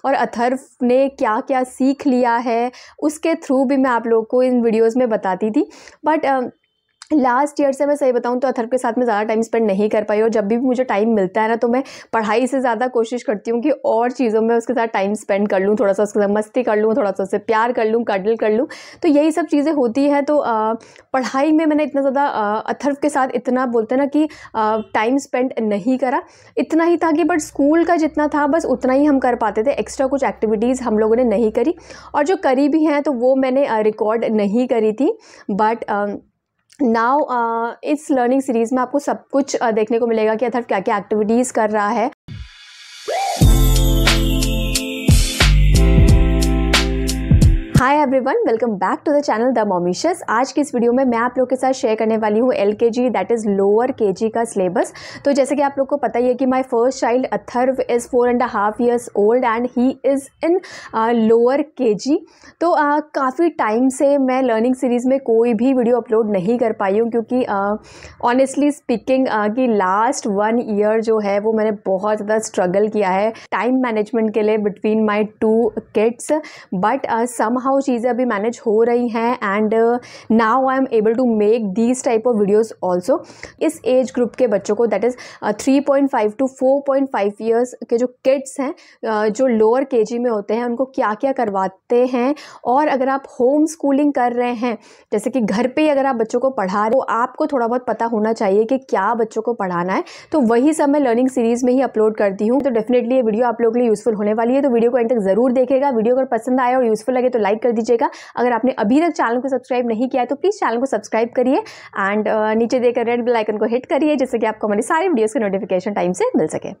और अथर्व ने क्या क्या सीख लिया है उसके थ्रू भी मैं आप लोग को इन वीडियोज़ में बताती थी। बट लास्ट ईयर से मैं सही बताऊं तो अथर्व के साथ में ज़्यादा टाइम स्पेंड नहीं कर पाई, और जब भी मुझे टाइम मिलता है ना तो मैं पढ़ाई से ज़्यादा कोशिश करती हूँ कि और चीज़ों में उसके साथ टाइम स्पेंड कर लूँ, थोड़ा सा उसके साथ मस्ती कर लूँ, थोड़ा सा उससे प्यार कर लूँ, कडल कर लूँ। तो यही सब चीज़ें होती हैं। तो पढ़ाई में मैंने इतना ज़्यादा अथर्व के साथ इतना बोलते ना कि टाइम स्पेंड नहीं करा, इतना ही था कि बट स्कूल का जितना था बस उतना ही हम कर पाते थे। एक्स्ट्रा कुछ एक्टिविटीज़ हम लोगों ने नहीं करी, और जो करी भी हैं तो वो मैंने रिकॉर्ड नहीं करी थी। बट नाउ इस लर्निंग सीरीज़ में आपको सब कुछ देखने को मिलेगा कि अथर्व क्या क्या एक्टिविटीज़ कर रहा है। Hi everyone, welcome back to the channel the Momicious. आज की इस वीडियो में मैं आप लोग के साथ शेयर करने वाली हूँ LKG that is lower KG का सिलेबस। तो जैसे कि आप लोग को पता ही है कि my first child Atharva is 4.5 years old and he is in lower KG। तो काफ़ी टाइम से मैं लर्निंग सीरीज़ में कोई भी वीडियो अपलोड नहीं कर पाई हूँ, क्योंकि ऑनेस्टली स्पीकिंग कि लास्ट 1 year जो है वो मैंने बहुत ज़्यादा स्ट्रगल किया है टाइम मैनेजमेंट के लिए between my 2 kids। But somehow चीज़ें अभी मैनेज हो रही हैं and now I am able to make these type of videos also. इस एज ग्रुप के बच्चों को दैट इज़ 3.5 to 4.5 years के जो किड्स हैं जो लोअर KG में होते हैं उनको क्या क्या करवाते हैं। और अगर आप होम स्कूलिंग कर रहे हैं, जैसे कि घर पे ही अगर आप बच्चों को पढ़ा रहे हो, तो आपको थोड़ा बहुत पता होना चाहिए कि क्या बच्चों को पढ़ाना है। तो वही सब मैं लर्निंग सीरीज़ में ही अपलोड करती हूँ। तो डेफिनेटली ये वीडियो आप लोगों के लिए यूज़फुल होने वाली है, तो वीडियो को एंड तक ज़रूर देखेगा। वीडियो अगर पसंद आए और यूज़फुल लगे तो लाइक कर दीजिएगा। अगर आपने अभी तक चैनल को सब्सक्राइब नहीं किया है तो प्लीज़ चैनल को सब्सक्राइब करिए एंड नीचे देकर रेड बेल आइकन को हिट करिए, जिससे कि आपको हमारी सारी वीडियोस के नोटिफिकेशन टाइम से मिल सके।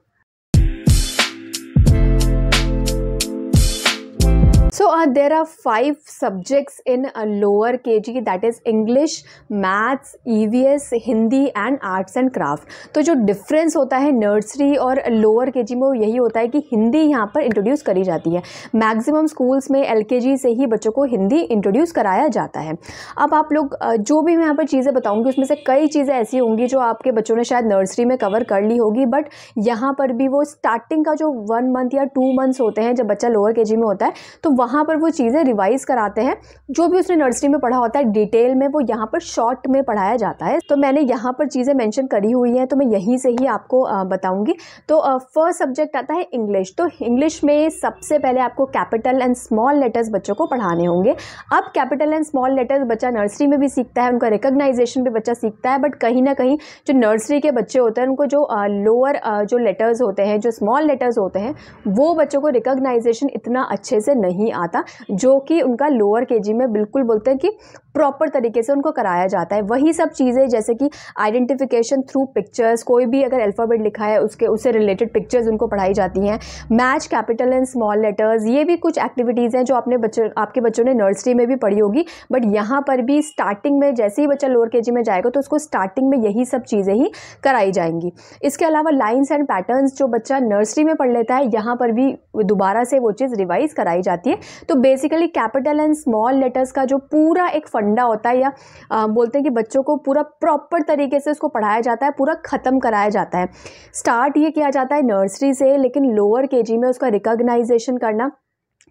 So there are 5 subjects in lower KG that is English, Maths, EVS, Hindi and arts and craft. तो जो डिफरेंस होता है नर्सरी और लोअर KG में वो यही होता है कि हिंदी यहाँ पर इंट्रोड्यूस करी जाती है। मैक्सिमम स्कूल्स में LKG से ही बच्चों को हिंदी इंट्रोड्यूस कराया जाता है। अब आप लोग जो भी मैं यहाँ पर चीज़ें बताऊँगी उसमें से कई चीज़ें ऐसी होंगी जो आपके बच्चों ने शायद नर्सरी में कवर कर ली होगी, बट यहाँ पर भी वो स्टार्टिंग का जो 1 month या 2 months होते हैं जब बच्चा लोअर KG में होता है, तो वहाँ पर वो चीज़ें रिवाइज कराते हैं। जो भी उसने नर्सरी में पढ़ा होता है डिटेल में वो यहाँ पर शॉर्ट में पढ़ाया जाता है। तो मैंने यहाँ पर चीज़ें मेंशन करी हुई हैं, तो मैं यहीं से ही आपको बताऊंगी। तो फर्स्ट सब्जेक्ट आता है इंग्लिश। तो इंग्लिश में सबसे पहले आपको कैपिटल एंड स्मॉल लेटर्स बच्चों को पढ़ाने होंगे। अब कैपिटल एंड स्मॉल लेटर्स बच्चा नर्सरी में भी सीखता है, उनका रिकग्नाइजेशन भी बच्चा सीखता है, बट कहीं ना कहीं जो नर्सरी के बच्चे होते हैं उनको जो लोअर जो लेटर्स होते हैं, जो स्मॉल लेटर्स होते हैं, वो बच्चों को रिकग्नाइजेशन इतना अच्छे से नहीं आता, जो कि उनका लोअर KG में बिल्कुल बोलते हैं कि प्रॉपर तरीके से उनको कराया जाता है। वही सब चीज़ें जैसे कि आइडेंटिफिकेशन थ्रू पिक्चर्स, कोई भी अगर अल्फ़ाबेट लिखा है उससे रिलेटेड पिक्चर्स उनको पढ़ाई जाती हैं। Match capital and small letters, ये भी कुछ एक्टिविटीज़ हैं जो आपके बच्चों ने नर्सरी में भी पढ़ी होगी, बट यहाँ पर भी स्टार्टिंग में जैसे ही बच्चा लोअर KG में जाएगा तो उसको स्टार्टिंग में यही सब चीज़ें ही कराई जाएंगी। इसके अलावा लाइन्स एंड पैटर्न्स जो बच्चा नर्सरी में पढ़ लेता है, यहाँ पर भी दोबारा से वो चीज़ रिवाइज कराई जाती है। तो basically capital and small letters का जो पूरा एक फंडा होता है, या बोलते हैं कि बच्चों को पूरा प्रॉपर तरीके से उसको पढ़ाया जाता है, पूरा ख़त्म कराया जाता है। स्टार्ट ये किया जाता है नर्सरी से, लेकिन लोअर KG में उसका रिकग्नाइजेशन करना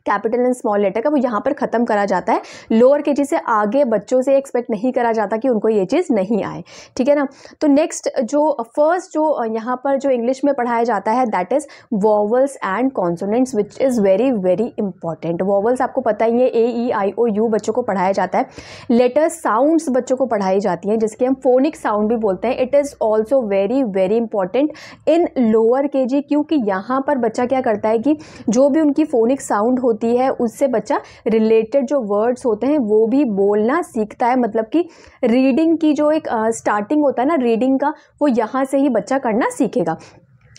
कैपिटल एंड स्मॉल लेटर का वो यहाँ पर ख़त्म करा जाता है। लोअर KG से आगे बच्चों से एक्सपेक्ट नहीं करा जाता कि उनको ये चीज़ नहीं आए, ठीक है ना। तो नेक्स्ट जो फर्स्ट जो यहाँ पर जो इंग्लिश में पढ़ाया जाता है that is vowels and consonants, which is very very important. Vowels आपको पता ही है, AEIOU बच्चों को पढ़ाया जाता है। लेटर्स साउंड्स बच्चों को पढ़ाई जाती हैं, जिसके हम फोनिक साउंड भी बोलते हैं। It is also very very important in lower KG, क्योंकि यहाँ पर बच्चा क्या करता है कि जो भी उनकी फोनिक साउंड होती है उससे बच्चा रिलेटेड जो वर्ड्स होते हैं वो भी बोलना सीखता है। मतलब कि रीडिंग की जो एक स्टार्टिंग होता है ना रीडिंग का, वो यहाँ से ही बच्चा करना सीखेगा।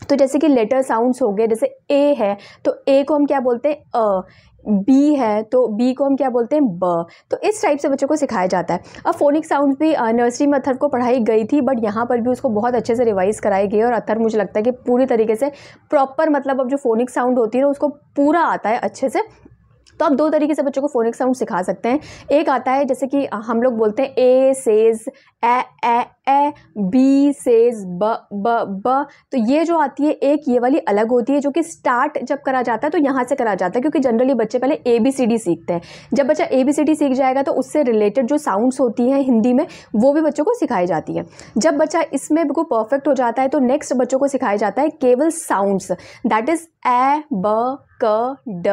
तो जैसे कि लेटर साउंड्स हो गए, जैसे ए है तो ए को हम क्या बोलते हैं अ, बी है तो बी को हम क्या बोलते हैं ब। तो इस टाइप से बच्चों को सिखाया जाता है। अब फोनिक साउंड्स भी नर्सरी में अथर्व को पढ़ाई गई थी, बट यहाँ पर भी उसको बहुत अच्छे से रिवाइज कराई गई, और अथर्व मुझे लगता है कि पूरी तरीके से प्रॉपर मतलब अब जो फोनिक साउंड होती है ना उसको पूरा आता है अच्छे से। तो आप 2 तरीके से बच्चों को फोनिक साउंड सिखा सकते हैं। एक आता है जैसे कि हम लोग बोलते हैं ए सेज, ए ए, बी सेज ब ब ब। तो ये जो आती है एक, ये वाली अलग होती है, जो कि स्टार्ट जब करा जाता है तो यहाँ से करा जाता है, क्योंकि जनरली बच्चे पहले ABCD सीखते हैं। जब बच्चा ABCD सीख जाएगा तो उससे रिलेटेड जो साउंड्स होती हैं हिंदी में वो भी बच्चों को सिखाई जाती है। जब बच्चा इसमें बिल्कुल परफेक्ट हो जाता है तो नेक्स्ट बच्चों को सिखाया जाता है केवल साउंड्स, दैट इज ए, ब, क, ड,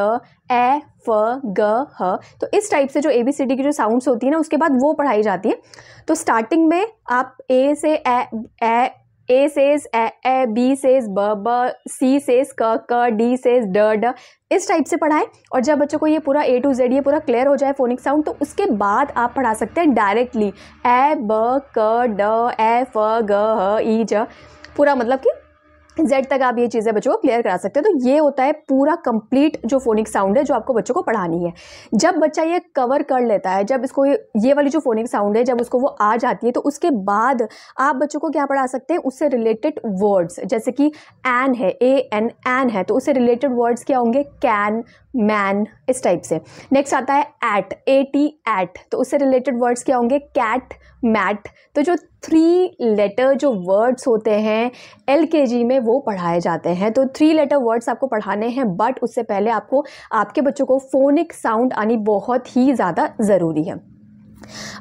ए, फ, ग, ह। तो इस टाइप से जो ABCD की जो साउंड्स होती है ना, उसके बाद वो पढ़ाई जाती है। तो स्टार्टिंग में आप ए से ए सेज ए, बी सेज ब, सी सेज क, डी सेज ड। इस टाइप से पढ़ाएं। और जब बच्चों को ये पूरा A to Z ये पूरा क्लियर हो जाए फोनिक साउंड, तो उसके बाद आप पढ़ा सकते हैं डायरेक्टली ए, ब, क, ड, ए, फ, ग, ह, ई, ज, पूरा मतलब कि Z तक आप ये चीज़ें बच्चों को क्लियर करा सकते हैं। तो ये होता है पूरा कंप्लीट जो फोनिक साउंड है जो आपको बच्चों को पढ़ानी है। जब बच्चा ये कवर कर लेता है, जब इसको ये वाली जो फोनिक साउंड है जब उसको वो आ जाती है, तो उसके बाद आप बच्चों को क्या पढ़ा सकते हैं, उससे रिलेटेड वर्ड्स, जैसे कि एन है, AN एन है, तो उससे रिलेटेड वर्ड्स क्या होंगे, कैन, मैन, इस टाइप से। नेक्स्ट आता है एट, AT एट, तो उससे रिलेटेड वर्ड्स क्या होंगे, कैट, मैट। तो जो 3 लेटर जो वर्ड्स होते हैं LKG में वो पढ़ाए जाते हैं। तो 3 लेटर वर्ड्स आपको पढ़ाने हैं, बट उससे पहले आपको आपके बच्चों को फोनिक साउंड आनी बहुत ही ज़्यादा ज़रूरी है।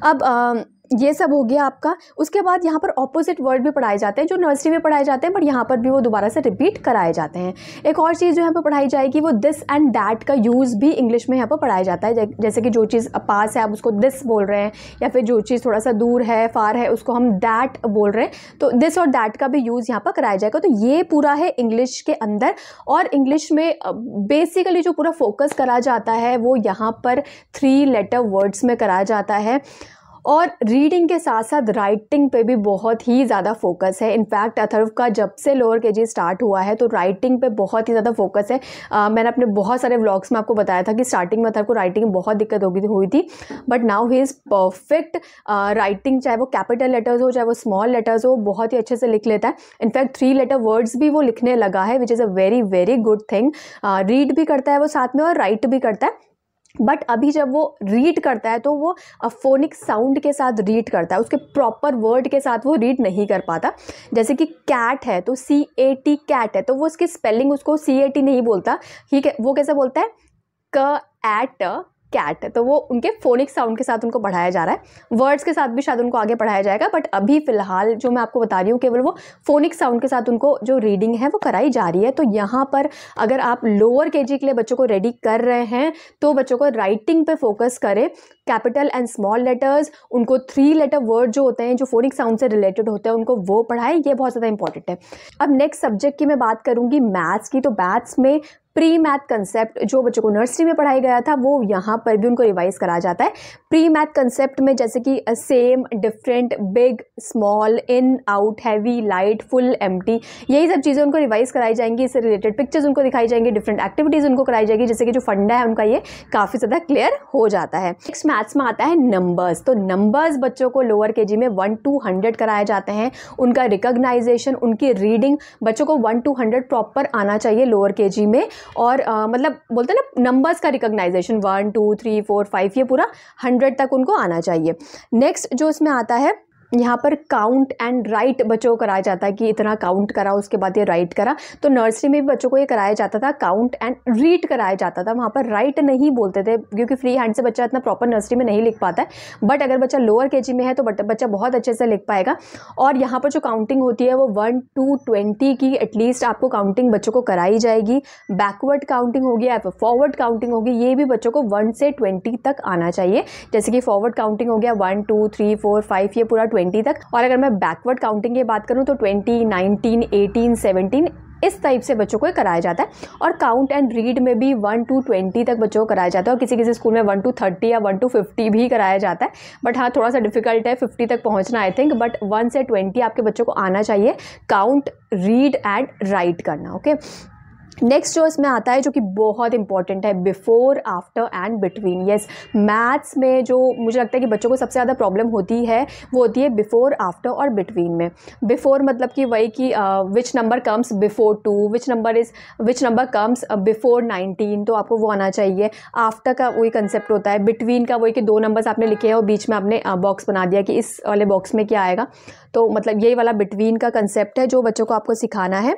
अब ये सब हो गया आपका। उसके बाद यहाँ पर ऑपोजिट वर्ड भी पढ़ाए जाते हैं जो नर्सरी में पढ़ाए जाते हैं, बट यहाँ पर भी वो दोबारा से रिपीट कराए जाते हैं। एक और चीज़ जो यहाँ पर पढ़ाई जाएगी वो दिस एंड दैट का यूज़ भी इंग्लिश में यहाँ पर पढ़ाया जाता है। जैसे कि जो चीज़ पास है आप उसको दिस बोल रहे हैं, या फिर जो चीज़ थोड़ा सा दूर है, फार है, उसको हम दैट बोल रहे हैं, तो दिस और दैट का भी यूज़ यहाँ पर कराया जाएगा। तो ये पूरा है इंग्लिश के अंदर। और इंग्लिश में बेसिकली जो पूरा फोकस करा जाता है वो यहाँ पर 3 लेटर वर्ड्स में कराया जाता है। और रीडिंग के साथ साथ राइटिंग पे भी बहुत ही ज़्यादा फोकस है। इनफैक्ट अथर्व का जब से लोअर KG स्टार्ट हुआ है तो राइटिंग पे बहुत ही ज़्यादा फोकस है। मैंने अपने बहुत सारे व्लॉग्स में आपको बताया था कि स्टार्टिंग में अथर्व को राइटिंग में बहुत दिक्कत हुई थी, but now he is perfect. Writing चाहे वो कैपिटल लेटर्स हो चाहे वो स्मॉल लेटर्स हो, बहुत ही अच्छे से लिख लेता है। इनफैक्ट 3 लेटर वर्ड्स भी वो लिखने लगा है, which is a very very good thing. Read भी करता है वो साथ में और राइट भी करता है। बट अभी जब वो रीड करता है तो वो फोनिक साउंड के साथ रीड करता है, उसके प्रॉपर वर्ड के साथ वो रीड नहीं कर पाता। जैसे कि कैट है तो CAT कैट है, तो वो उसकी स्पेलिंग उसको CAT नहीं बोलता, वो कैसे बोलता है, क एट कैट। तो वो उनके फोनिक साउंड के साथ उनको पढ़ाया जा रहा है। वर्ड्स के साथ भी शायद उनको आगे पढ़ाया जाएगा, बट अभी फ़िलहाल जो मैं आपको बता रही हूँ केवल वो फोनिक साउंड के साथ उनको जो रीडिंग है वो कराई जा रही है। तो यहाँ पर अगर आप लोअर KG के लिए बच्चों को रेडी कर रहे हैं तो बच्चों को राइटिंग पे फोकस करें, कैपिटल एंड स्मॉल लेटर्स, उनको 3 लेटर वर्ड जो होते हैं जो फोनिक साउंड से रिलेटेड होते हैं उनको वो पढ़ाएं, ये बहुत ज़्यादा इंपॉर्टेंट है। अब नेक्स्ट सब्जेक्ट की मैं बात करूँगी मैथ्स की। तो मैथ्स में प्री मैथ कंसेप्ट जो बच्चों को नर्सरी में पढ़ाया गया था वो यहाँ पर भी उनको रिवाइज कराया जाता है। प्री मैथ कंसेप्ट में जैसे कि same, different, big, small, in, out, heavy, light, full, empty, यही सब चीज़ें उनको रिवाइज कराई जाएंगी। इससे रिलेटेड पिक्चर्स उनको दिखाई जाएंगी, डिफरेंट एक्टिविटीज़ उनको कराई जाएगी, जैसे कि जो फंडा है उनका ये काफ़ी ज़्यादा क्लियर हो जाता है। नेक्स्ट मैथ्स में आता है नंबर्स। तो नंबर्स बच्चों को लोअर KG में 1 to 100 कराए जाते हैं। उनका रिकॉग्नाइजेशन, उनकी रीडिंग बच्चों को 1 to 100 प्रॉपर आना चाहिए लोअर KG में। और मतलब बोलते हैं ना नंबर्स का रिकॉग्नाइजेशन 1 2 3 4 5 ये पूरा 100 तक उनको आना चाहिए। नेक्स्ट जो इसमें आता है यहाँ पर काउंट एंड राइट बच्चों को कराया जाता है कि इतना काउंट करा उसके बाद ये राइट करा। तो नर्सरी में भी बच्चों को ये कराया जाता था, काउंट एंड रीड कराया जाता था, वहाँ पर राइट नहीं बोलते थे क्योंकि फ्री हैंड से बच्चा इतना प्रॉपर नर्सरी में नहीं लिख पाता है। बट अगर बच्चा लोअर KG में है तो बच्चा बहुत अच्छे से लिख पाएगा। और यहाँ पर जो काउंटिंग होती है वो 1 to 20 की एटलीस्ट आपको काउंटिंग बच्चों को कराई जाएगी। बैकवर्ड काउंटिंग होगी या फिर फॉरवर्ड काउंटिंग होगी, ये भी बच्चों को 1 से 20 तक आना चाहिए। जैसे कि फॉरवर्ड काउंटिंग हो गया 1 2 3 4 5 ये पूरा 20 तक। और अगर मैं बैकवर्ड काउंटिंग की बात करूं तो 20, 19, 18, 17 इस टाइप से बच्चों को कराया जाता है। और काउंट एंड रीड में भी 1 to 20 तक बच्चों को कराया जाता है। और किसी किसी स्कूल में 1 to 30 या 1 to 50 भी कराया जाता है। बट हाँ थोड़ा सा डिफिकल्ट है 50 तक पहुंचना आई थिंक। बट 1 से 20 आपके बच्चों को आना चाहिए काउंट, रीड एंड राइट करना। ओके नेक्स्ट जो इसमें आता है जो कि बहुत इंपॉर्टेंट है, before, after and between. Yes, maths में जो मुझे लगता है कि बच्चों को सबसे ज़्यादा प्रॉब्लम होती है वो होती है बिफोर, आफ्टर और बिटवीन में। बिफोर मतलब कि वही कि which number comes before 2, which number comes before 19, तो आपको वो आना चाहिए। आफ्टर का वही कंसेप्ट होता है। बिटवीन का वही कि 2 नंबर्स आपने लिखे हैं और बीच में आपने बॉक्स बना दिया कि इस वाले बॉक्स में क्या आएगा, तो मतलब यही वाला बिटवीन का कंसेप्ट है जो बच्चों को आपको सिखाना है।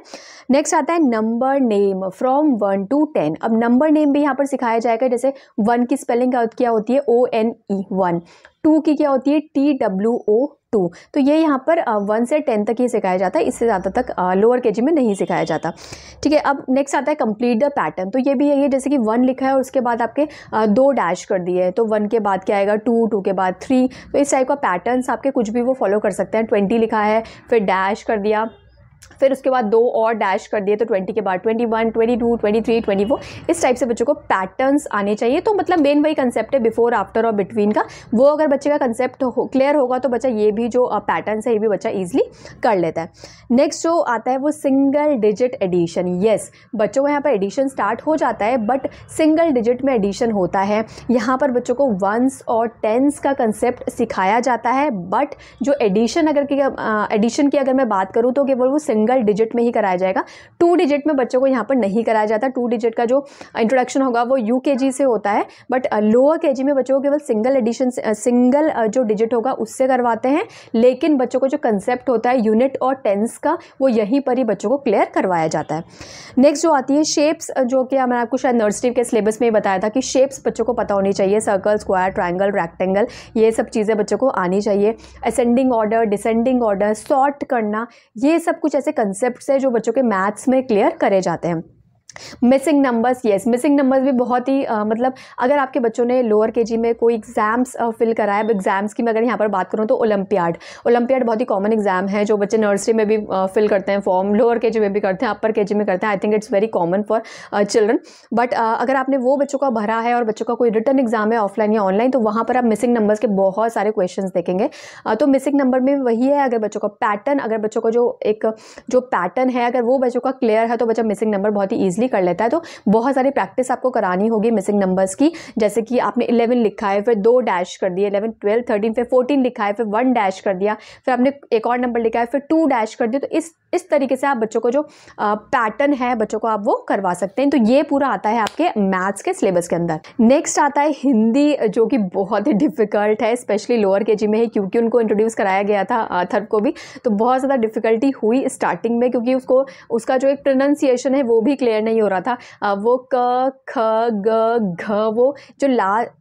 नेक्स्ट आता है नंबर नेम फ्रॉम 1 to 10। अब नंबर नेम भी यहाँ पर सिखाया जाएगा। जैसे 1 की स्पेलिंग क्या होती है, ONE 1, 2 की क्या होती है, TWO 2। तो ये यहाँ पर 1 से 10 तक ही सिखाया जाता है, इससे ज़्यादा तक लोअर केजी में नहीं सिखाया जाता। ठीक है, अब नेक्स्ट आता है कंप्लीट द पैटर्न। तो ये भी यही है, जैसे कि 1 लिखा है और उसके बाद आपके 2 डैश कर दिए हैं, तो 1 के बाद क्या आएगा 2, 2 के बाद 3। तो इस टाइप का पैटर्न्स आपके कुछ भी वो फॉलो कर सकते हैं। 20 लिखा है, फिर डैश कर दिया, फिर उसके बाद 2 और डैश कर दिए, तो 20 के बाद 21, 22, 23, 24। इस टाइप से बच्चों को पैटर्न्स आने चाहिए। तो मतलब मेन वही कंसेप्ट है बिफोर, आफ्टर और बिटवीन का। वो अगर बच्चे का कंसेप्ट क्लियर होगा तो बच्चा ये भी जो पैटर्न्स है ये भी बच्चा ईजिली कर लेता है। नेक्स्ट जो आता है वो सिंगल डिजिट एडिशन। येस, बच्चों को यहाँ पर एडिशन स्टार्ट हो जाता है, बट सिंगल डिजिट में एडिशन होता है। यहाँ पर बच्चों को वंस और टेंस का कंसेप्ट सिखाया जाता है, बट जो एडिशन की अगर मैं बात करूँ तो केवल वो सिंगल डिजिट में ही कराया जाएगा। 2 डिजिट में बच्चों को यहाँ पर नहीं कराया जाता। 2 डिजिट का जो इंट्रोडक्शन होगा वो UKG से होता है, बट लोअर केजी में बच्चों को केवल सिंगल जो डिजिट होगा उससे करवाते हैं। लेकिन बच्चों को जो कंसेप्ट होता है यूनिट और टेंस का वो यहीं पर ही बच्चों को क्लियर करवाया जाता है। नेक्स्ट जो आती है शेप्स, जो कि मैंने आपको शायद नर्सरी के सिलेबस में ही बताया था कि शेप्स बच्चों को पता होनी चाहिए। सर्कल, स्क्वायर, ट्रायंगल, रेक्टेंगल, ये सब चीज़ें बच्चों को आनी चाहिए। Ascending order, descending order, sort करना, ये सब कुछ ऐसे कंसेप्ट्स है जो बच्चों के मैथ्स में क्लियर करे जाते हैं। Missing numbers, yes, missing numbers भी बहुत ही मतलब अगर आपके बच्चों ने लोअर केजी में कोई एग्जाम्स फिल करा है, एग्जाम्स की मैं अगर यहाँ पर बात करूँ तो ओलंपियाड बहुत ही कॉमन एग्जाम है जो बच्चे नर्सरी में भी फिल करते हैं फॉर्म, लोअर केजी में भी करते हैं, अपर केजी में करते हैं। I think it's very common for children. But अगर आपने वो बच्चों का भरा है और बच्चों का कोई रिटर्न एग्जाम है ऑफलाइन या ऑनलाइन, तो वहाँ पर आप मिसिंग नंबर्स के बहुत सारे क्वेश्चन देखेंगे। तो मिसिंग नंबर में वही है, अगर बच्चों का पैटर्न, अगर बच्चों का जो पैटर्न है अगर वो बच्चों का क्लियर है तो बच्चा मिसिंग नंबर बहुत ही ईजिली कर लेता है। तो बहुत सारी प्रैक्टिस आपको करानी होगी मिसिंग नंबर्स की। जैसे कि आपने 11 लिखा है, फिर 2 डैश कर दिए, 11, 12, 13, फिर 14 लिखा है, फिर 1 डैश कर दिया, फिर आपने एक और नंबर लिखा है, फिर 2 डैश कर दिया। तो इस तरीके से आप बच्चों को जो पैटर्न है बच्चों को आप वो करवा सकते हैं। तो ये पूरा आता है आपके मैथ्स के सिलेबस के अंदर। नेक्स्ट आता है हिंदी, जो कि बहुत ही डिफिकल्ट है, स्पेशली लोअर केजी में ही, क्योंकि उनको इंट्रोड्यूस कराया गया था अथर्व को भी, तो बहुत ज़्यादा डिफिकल्टी हुई स्टार्टिंग में, क्योंकि उसका जो एक प्रोनाउंसिएशन है वो भी क्लियर नहीं हो रहा था। वो क, ख, ग, घ, वो जो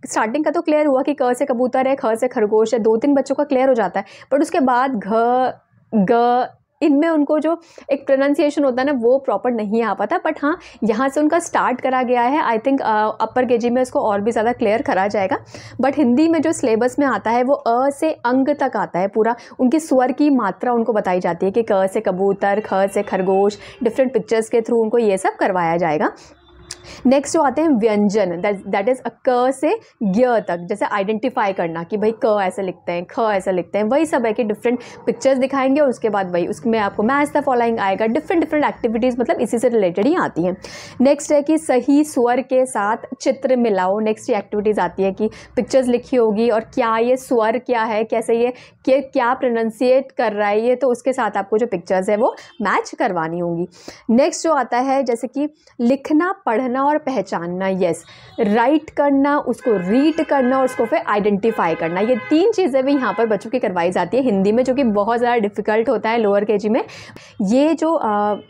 स्टार्टिंग का तो क्लियर हुआ कि क से कबूतर है, ख से खरगोश है, 2-3 बच्चों का क्लियर हो जाता है, बट उसके बाद घ, ग, इनमें उनको जो एक प्रोनाउंसिएशन होता है ना वो प्रॉपर नहीं आ पाता। बट हाँ, यहाँ से उनका स्टार्ट करा गया है। आई थिंक अपर केजी में इसको और भी ज़्यादा क्लियर करा जाएगा। बट हिंदी में जो सिलेबस में आता है वो अ से अंग तक आता है पूरा, उनकी स्वर की मात्रा उनको बताई जाती है कि क से कबूतर, ख से खरगोश, डिफरेंट पिक्चर्स के थ्रू उनको ये सब करवाया जाएगा। नेक्स्ट जो आते हैं व्यंजन, दैट इज क से ज्ञ तक, जैसे आइडेंटिफाई करना कि भाई क ऐसे लिखते हैं, ख ऐसे लिखते हैं, वही सब है कि डिफरेंट पिक्चर्स दिखाएंगे और उसके बाद वही उसमें आपको मैच द फॉलोइंग आएगा। डिफरेंट एक्टिविटीज़ मतलब इसी से रिलेटेड ही आती हैं। नेक्स्ट है कि सही स्वर के साथ चित्र मिलाओ। नेक्स्ट ये एक्टिविटीज़ आती है कि पिक्चर्स लिखी होगी और क्या ये स्वर क्या है, कैसे ये क्या प्रोनाउंसिएट कर रहा है ये, तो उसके साथ आपको जो पिक्चर्स है वो मैच करवानी होंगी। नेक्स्ट जो आता है जैसे कि लिखना, पढ़ना और पहचानना। यस, राइट करना, उसको रीड करना और उसको फिर आइडेंटिफाई करना, ये 3 चीज़ें भी यहाँ पर बच्चों की करवाई जाती है हिंदी में, जो कि बहुत ज़्यादा डिफिकल्ट होता है लोअर केजी में। ये जो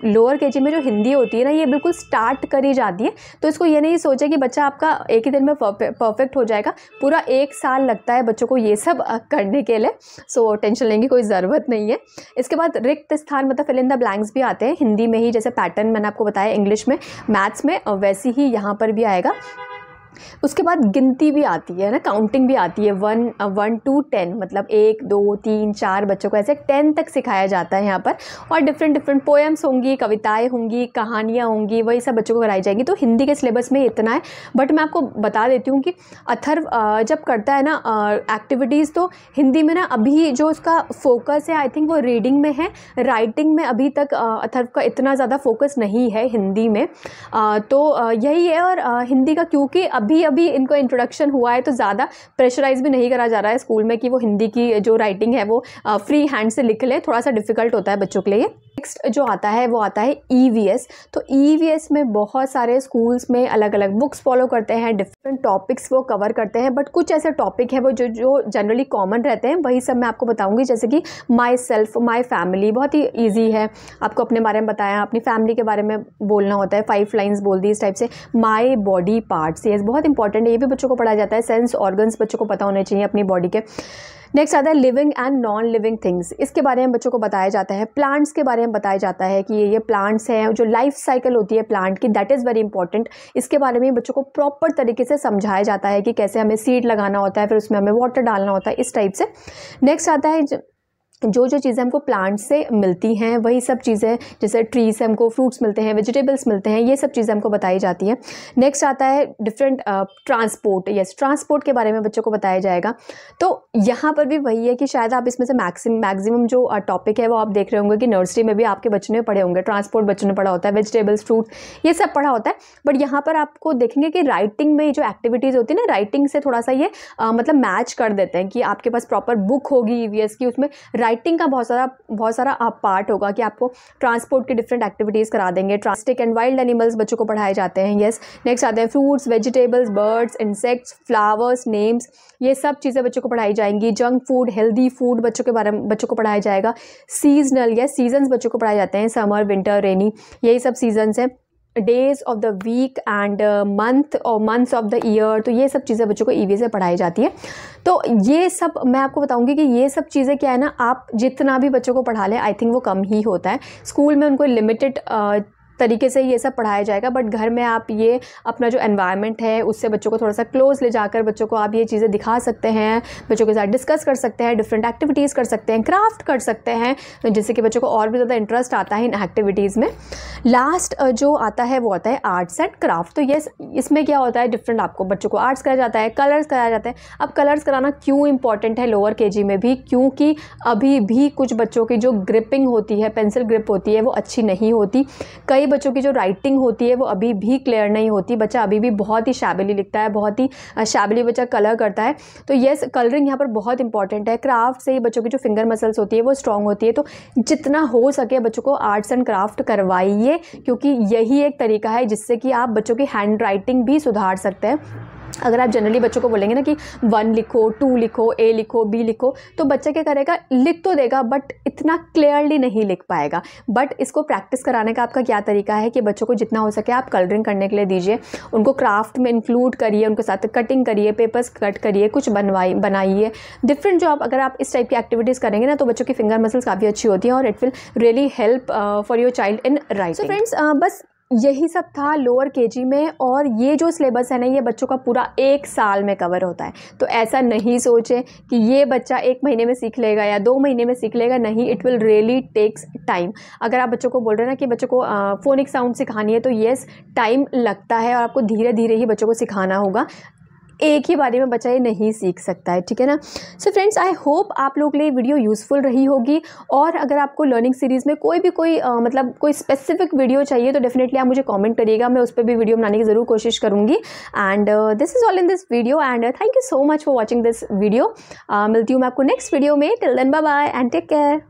लोअर केजी में जो हिंदी होती है ना, ये बिल्कुल स्टार्ट करी जाती है, तो इसको ये नहीं सोचे कि बच्चा आपका एक ही दिन में परफेक्ट हो जाएगा। पूरा 1 साल लगता है बच्चों को ये सब करने के लिए, सो टेंशन लेने की कोई ज़रूरत नहीं है। इसके बाद रिक्त स्थान मतलब फिल इन द ब्लैंक्स भी आते हैं हिंदी में ही, जैसे पैटर्न मैंने आपको बताया इंग्लिश में, मैथ्स में वैसे ही यहाँ पर भी आएगा। उसके बाद गिनती भी आती है ना, काउंटिंग भी आती है, 1 to 10, मतलब 1 2 3 4 बच्चों को ऐसे 10 तक सिखाया जाता है यहाँ पर। और डिफरेंट पोएम्स होंगी, कविताएं होंगी, कहानियाँ होंगी, वही सब बच्चों को कराई जाएंगी। तो हिंदी के सिलेबस में इतना है। बट मैं आपको बता देती हूँ कि अथर्व जब करता है ना एक्टिविटीज़, तो हिंदी में ना अभी जो उसका फोकस है आई थिंक वो रीडिंग में है, राइटिंग में अभी तक अथर्व का इतना ज़्यादा फोकस नहीं है हिंदी में। तो यही है। और हिंदी का क्योंकि अभी इनको इंट्रोडक्शन हुआ है, तो ज़्यादा प्रेशराइज भी नहीं करा जा रहा है स्कूल में कि वो हिंदी की जो राइटिंग है वो फ्री हैंड से लिख ले, थोड़ा सा डिफिकल्ट होता है बच्चों के लिए। नेक्स्ट जो आता है वो आता है EVS। तो EVS में बहुत सारे स्कूल्स में अलग अलग बुक्स फॉलो करते हैं, डिफरेंट टॉपिक्स वो कवर करते हैं। बट कुछ ऐसे टॉपिक है वो जो जनरली कॉमन रहते हैं, वही सब मैं आपको बताऊंगी। जैसे कि माई सेल्फ, माई फैमिली, बहुत ही ईजी है, आपको अपने बारे में बताया, अपनी फैमिली के बारे में बोलना होता है, 5 लाइन्स बोल दी इस टाइप से। माई बॉडी पार्ट्स, ये बहुत इंपॉर्टेंट है, ये भी बच्चों को पढ़ाया जाता है। सेंस ऑर्गन्स बच्चों को पता होने चाहिए अपनी बॉडी के। नेक्स्ट आता है living and non living things, इसके बारे में बच्चों को बताया जाता है। प्लांट्स के बारे में बताया जाता है कि ये प्लांट्स हैं, जो लाइफ साइकिल होती है प्लांट की, दैट इज़ वेरी इंपॉर्टेंट। इसके बारे में बच्चों को प्रॉपर तरीके से समझाया जाता है कि कैसे हमें सीड लगाना होता है, फिर उसमें हमें वाटर डालना होता है, इस टाइप से। नेक्स्ट आता है जो चीज़ें हमको प्लांट से मिलती हैं, वही सब चीज़ें, जैसे ट्री से हमको फ्रूट्स मिलते हैं, वेजिटेबल्स मिलते हैं, ये सब चीज़ें हमको बताई जाती हैं। नेक्स्ट आता है डिफरेंट ट्रांसपोर्ट, यस, ट्रांसपोर्ट के बारे में बच्चों को बताया जाएगा। तो यहाँ पर भी वही है कि शायद आप इसमें से मैक्सिमम जो टॉपिक है वो आप देख रहे होंगे कि नर्सरी में भी आपके बच्चों ने पढ़े होंगे। ट्रांसपोर्ट बच्चों ने पढ़ा होता है, वेजिटेबल्स, फ्रूट, ये सब पढ़ा होता है। बट यहाँ पर आपको देखेंगे कि राइटिंग में जो एक्टिविटीज़ होती है ना, राइटिंग से थोड़ा सा ये मतलब मैच कर देते हैं कि आपके पास प्रॉपर बुक होगी EVS की, उसमें राइटिंग का बहुत सारा पार्ट होगा कि आपको ट्रांसपोर्ट की डिफरेंट एक्टिविटीज़ करा देंगे। ट्रांसटिक एंड वाइल्ड एनिमल्स बच्चों को पढ़ाए जाते हैं, यस। नेक्स्ट आते हैं fruits, vegetables, birds, insects, flowers, names, ये सब चीज़ें बच्चों को पढ़ाई जाएंगी। जंक फूड, हेल्दी फूड बच्चों के बारे में बच्चों को पढ़ाया जाएगा। सीजनल, यस, सीजन्स बच्चों को पढ़ाए जाते हैं, समर, विंटर, रेनी, यही सब सीजन्स हैं। Days of the week and month और मंथ्स ऑफ द ईयर, तो ये सब चीज़ें बच्चों को EVS से पढ़ाई जाती है। तो ये सब मैं आपको बताऊंगी कि ये सब चीज़ें क्या है ना, आप जितना भी बच्चों को पढ़ा लें आई थिंक वो कम ही होता है। स्कूल में उनको लिमिटेड तरीके से ये सब पढ़ाया जाएगा, बट घर में आप ये अपना जो एनवायरनमेंट है उससे बच्चों को थोड़ा सा क्लोज ले जाकर बच्चों को आप ये चीज़ें दिखा सकते हैं, बच्चों के साथ डिस्कस कर सकते हैं, डिफरेंट एक्टिविटीज़ कर सकते हैं, क्राफ्ट कर सकते हैं, जिससे कि बच्चों को और भी ज़्यादा इंटरेस्ट आता है इन एक्टिविटीज़ में। लास्ट जो आता है वो आता है आर्ट्स एंड क्राफ्ट। तो ये इसमें क्या होता है डिफरेंट, आपको बच्चों को आर्ट्स कराया जाता है, कलर्स कराया जाता है। अब कलर्स कराना क्यों इंपॉर्टेंट है लोअर KG में भी, क्योंकि अभी भी कुछ बच्चों की जो ग्रिपिंग होती है, पेंसिल ग्रिप होती है, वो अच्छी नहीं होती। कई बच्चों की जो राइटिंग होती है वो अभी भी क्लियर नहीं होती, बच्चा अभी भी बहुत ही शैबिली लिखता है, बहुत ही शैबिली बच्चा कलर करता है। तो यस, कलरिंग यहाँ पर बहुत इंपॉर्टेंट है। क्राफ्ट से ही बच्चों की जो फिंगर मसल्स होती है वो स्ट्रांग होती है। तो जितना हो सके बच्चों को आर्ट्स एंड क्राफ्ट करवाइए, क्योंकि यही एक तरीका है जिससे कि आप बच्चों की हैंड राइटिंग भी सुधार सकते हैं। अगर आप जनरली बच्चों को बोलेंगे ना कि 1 लिखो, 2 लिखो, A लिखो, B लिखो, तो बच्चा क्या करेगा, लिख तो देगा बट इतना क्लियरली नहीं लिख पाएगा। बट इसको प्रैक्टिस कराने का आपका क्या तरीका है कि बच्चों को जितना हो सके आप कलरिंग करने के लिए दीजिए, उनको क्राफ्ट में इंक्लूड करिए, उनके साथ कटिंग करिए, पेपर्स कट करिए, कुछ बनाइए डिफरेंट। जो आप अगर आप इस टाइप की एक्टिविटीज़ करेंगे ना, तो बच्चों की फिंगर मसल्स काफ़ी अच्छी होती हैं और it will really help for your child in writing. So friends, बस यही सब था लोअर KG में। और ये जो सिलेबस है ना, ये बच्चों का पूरा 1 साल में कवर होता है। तो ऐसा नहीं सोचें कि ये बच्चा 1 महीने में सीख लेगा या 2 महीने में सीख लेगा, नहीं, it will really takes time. अगर आप बच्चों को बोल रहे हैं ना कि बच्चों को फोनिक साउंड सिखानी है, तो येस, टाइम लगता है और आपको धीरे धीरे ही बच्चों को सिखाना होगा। एक ही बारे में बच्चा ये नहीं सीख सकता है, ठीक है ना। सो फ्रेंड्स, आई होप आप लोग के लिए वीडियो यूज़फुल रही होगी। और अगर आपको लर्निंग सीरीज़ में कोई कोई स्पेसिफिक वीडियो चाहिए, तो डेफिनेटली आप मुझे कमेंट करिएगा, मैं उस पर भी वीडियो बनाने की ज़रूर कोशिश करूँगी। And this is all in this video and thank you so much for watching this video. मिलती हूँ मैं आपको नेक्स्ट वीडियो में। Till then, bye bye and take care.